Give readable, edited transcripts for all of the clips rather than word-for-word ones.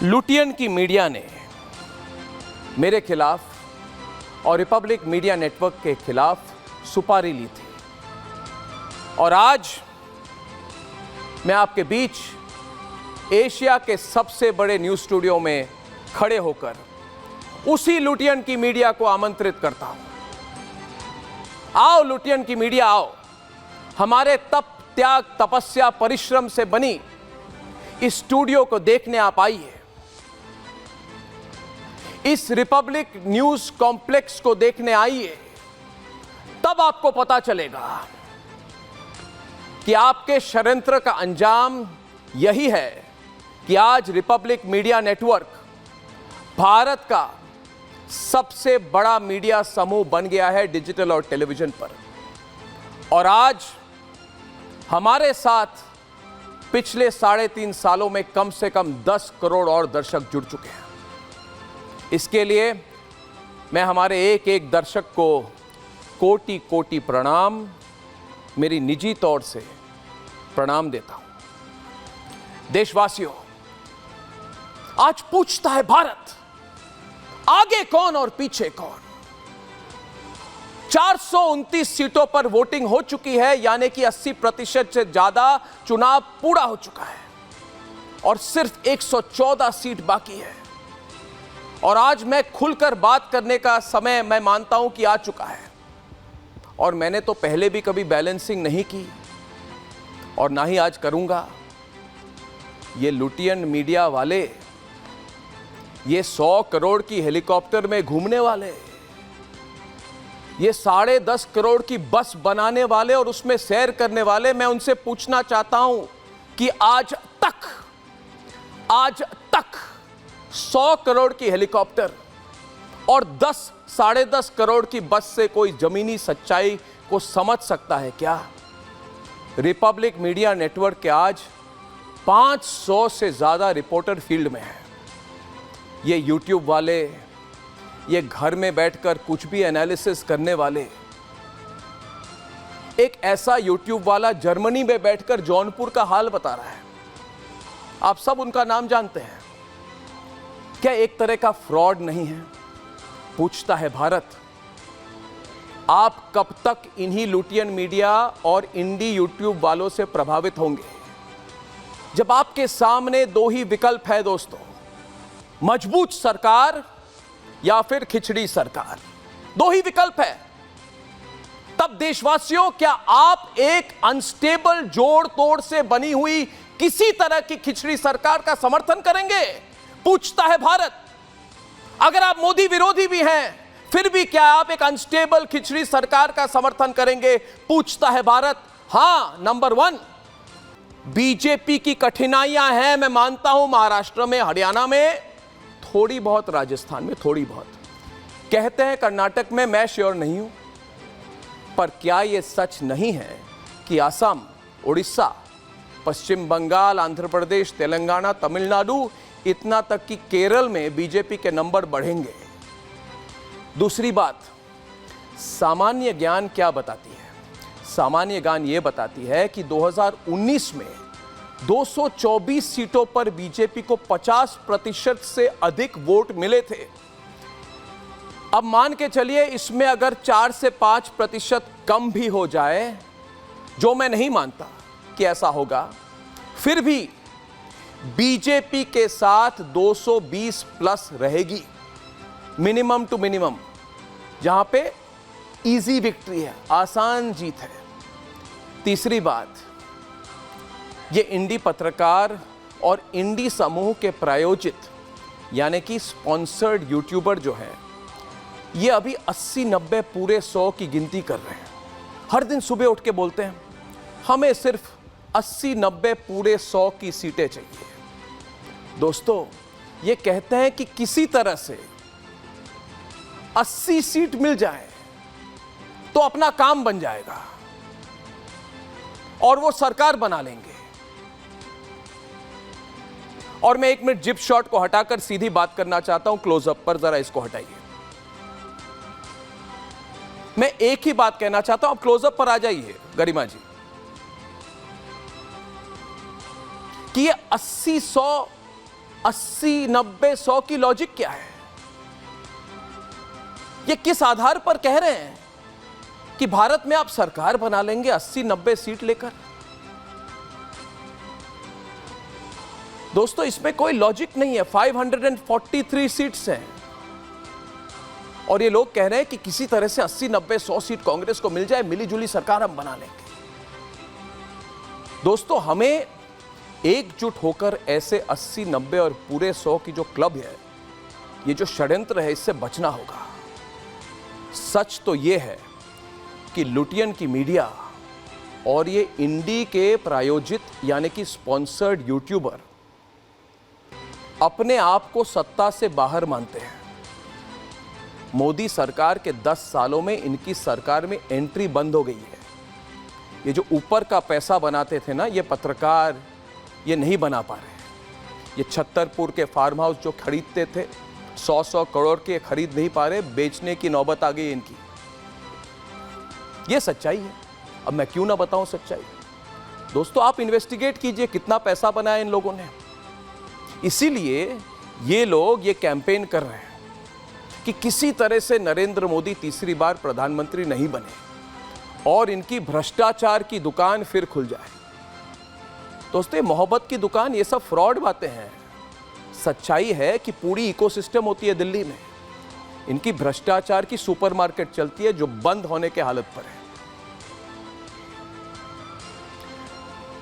Lutyens की media ने मेरे खिलाफ और रिपब्लिक मीडिया नेटवर्क के खिलाफ सुपारी ली थी और आज मैं आपके बीच एशिया के सबसे बड़े न्यूज़ स्टूडियो में खड़े होकर उसी लुटियन की मीडिया को आमंत्रित करता हूं। आओ लुटियन की मीडिया, आओ हमारे तप त्याग तपस्या परिश्रम से बनी इस स्टूडियो को देखने आप आइए। इस रिपब्लिक न्यूज कॉम्प्लेक्स को देखने आइए, तब आपको पता चलेगा कि आपके षड्यंत्र का अंजाम यही है कि आज रिपब्लिक मीडिया नेटवर्क भारत का सबसे बड़ा मीडिया समूह बन गया है डिजिटल और टेलीविजन पर। और आज हमारे साथ पिछले 3.5 सालों में कम से कम 10 करोड़ और दर्शक जुड़ चुके हैं। इसके लिए मैं हमारे एक एक दर्शक को कोटि कोटि प्रणाम, मेरी निजी तौर से प्रणाम देता हूं। देशवासियों, आज पूछता है भारत, आगे कौन और पीछे कौन। 429 सीटों पर वोटिंग हो चुकी है, यानी कि 80% से ज्यादा चुनाव पूरा हो चुका है और सिर्फ 114 सीट बाकी है। और आज मैं खुलकर बात करने का समय मैं मानता हूं कि आ चुका है। और मैंने तो पहले भी कभी बैलेंसिंग नहीं की और ना ही आज करूंगा। ये लुटियन मीडिया वाले, ये 100 करोड़ की हेलीकॉप्टर में घूमने वाले, ये 10.5 करोड़ की बस बनाने वाले और उसमें सैर करने वाले, मैं उनसे पूछना चाहता हूं कि आज तक 100 करोड़ की हेलीकॉप्टर और 10-10.5 करोड़ की बस से कोई जमीनी सच्चाई को समझ सकता है क्या? रिपब्लिक मीडिया नेटवर्क के आज 500 से ज्यादा रिपोर्टर फील्ड में हैं। ये यूट्यूब वाले, ये घर में बैठकर कुछ भी एनालिसिस करने वाले, एक ऐसा यूट्यूब वाला जर्मनी में बैठकर जौनपुर का हाल बता रहा है। आप सब उनका नाम जानते हैं। क्या एक तरह का फ्रॉड नहीं है? पूछता है भारत, आप कब तक इन्हीं लुटियन मीडिया और इंडी यूट्यूब वालों से प्रभावित होंगे? जब आपके सामने दो ही विकल्प है दोस्तों, मजबूत सरकार या फिर खिचड़ी सरकार, दो ही विकल्प है। तब देशवासियों, क्या आप एक अनस्टेबल जोड़ तोड़ से बनी हुई किसी तरह की खिचड़ी सरकार का समर्थन करेंगे? पूछता है भारत। अगर आप मोदी विरोधी भी हैं, फिर भी क्या आप एक अनस्टेबल खिचड़ी सरकार का समर्थन करेंगे? पूछता है भारत। हां, नंबर 1, बीजेपी की कठिनाइयां हैं, मैं मानता हूं, महाराष्ट्र में, हरियाणा में, थोड़ी बहुत राजस्थान में, थोड़ी बहुत कहते हैं कर्नाटक में, मैं श्योर नहीं हूं। पर क्या यह सच नहीं है कि असम, उड़ीसा, पश्चिम बंगाल, आंध्र प्रदेश, तेलंगाना, तमिलनाडु, इतना तक कि केरल में बीजेपी के नंबर बढ़ेंगे? दूसरी बात, सामान्य ज्ञान क्या बताती है? सामान्य ज्ञान यह बताती है कि 2019 में 224 सीटों पर बीजेपी को 50% से अधिक वोट मिले थे। अब मान के चलिए इसमें अगर 4 से 5% कम भी हो जाए, जो मैं नहीं मानता कि ऐसा होगा, फिर भी बीजेपी के साथ 220 प्लस रहेगी, मिनिमम टू मिनिमम, जहां पे इजी विक्ट्री है, आसान जीत है। तीसरी बात, ये इंडी पत्रकार और इंडी समूह के प्रायोजित यानी कि स्पॉन्सर्ड यूट्यूबर जो हैं, ये अभी 80-90 पूरे 100 की गिनती कर रहे हैं। हर दिन सुबह उठ के बोलते हैं हमें सिर्फ 80-90 पूरे 100 की सीटें चाहिए। दोस्तों, ये कहते हैं कि किसी तरह से 80 सीट मिल जाए तो अपना काम बन जाएगा और वो सरकार बना लेंगे। और मैं 1 मिनट जिप शॉट को हटाकर सीधी बात करना चाहता हूं क्लोजअप पर, जरा इसको हटाइए। मैं एक ही बात कहना चाहता हूं, आप क्लोजअप पर आ जाइए गरिमा जी, कि ये 80-100 80, 90, 100 की लॉजिक क्या है? ये किस आधार पर कह रहे हैं कि भारत में आप सरकार बना लेंगे 80, 90 सीट लेकर? दोस्तों, इसमें कोई लॉजिक नहीं है। 543 सीट्स हैं और ये लोग कह रहे हैं कि किसी तरह से 80, 90, 100 सीट कांग्रेस को मिल जाए, मिलीजुली सरकार हम बना लेंगे। दोस्तों, हमें एकजुट होकर ऐसे 80, 90 और पूरे 100 की जो क्लब है, ये जो षड्यंत्र है, इससे बचना होगा। सच तो ये है कि लुटियन की मीडिया और ये इंडी के प्रायोजित यानी कि स्पॉन्सर्ड यूट्यूबर अपने आप को सत्ता से बाहर मानते हैं। मोदी सरकार के 10 सालों में इनकी सरकार में एंट्री बंद हो गई है। ये जो ऊपर का पैसा बनाते थे ना, ये पत्रकार, ये नहीं बना पा रहे। ये छतरपुर के फार्म हाउस जो खरीदते थे 100-100 करोड़ के, खरीद नहीं पा रहे, बेचने की नौबत आ गई इनकी। ये सच्चाई है। अब मैं क्यों ना बताऊं सच्चाई? दोस्तों, आप इन्वेस्टिगेट कीजिए कितना पैसा बनाया इन लोगों ने। इसीलिए ये लोग ये कैंपेन कर रहे हैं कि किसी तरह से नरेंद्र मोदी तीसरी बार प्रधानमंत्री नहीं बने और इनकी भ्रष्टाचार की दुकान फिर खुल जाए। दोस्तों, मोहब्बत की दुकान, ये सब फ्रॉड बातें हैं। सच्चाई है कि पूरी इकोसिस्टम होती है दिल्ली में। इनकी भ्रष्टाचार की सुपरमार्केट चलती है जो बंद होने के हालत पर है।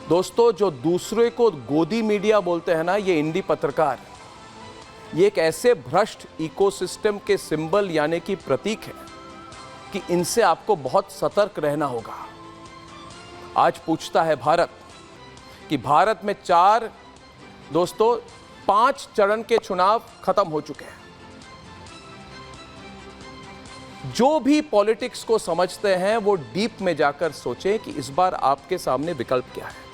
दोस्तों, जो दूसरे को गोदी मीडिया बोलते हैं ना, ये इंडी पत्रकार, ये एक ऐसे भ्रष्ट इकोसिस्टम के सिंबल यानी कि प्रतीक है कि इनसे आपको बहुत सतर्क रहना होगा। आज पूछता है भारत कि भारत में 5 चरण के चुनाव खत्म हो चुके हैं। जो भी पॉलिटिक्स को समझते हैं वो डीप में जाकर सोचें कि इस बार आपके सामने विकल्प क्या है।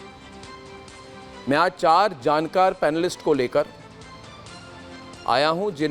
मैं आज 4 जानकार पैनलिस्ट को लेकर आया हूं जिन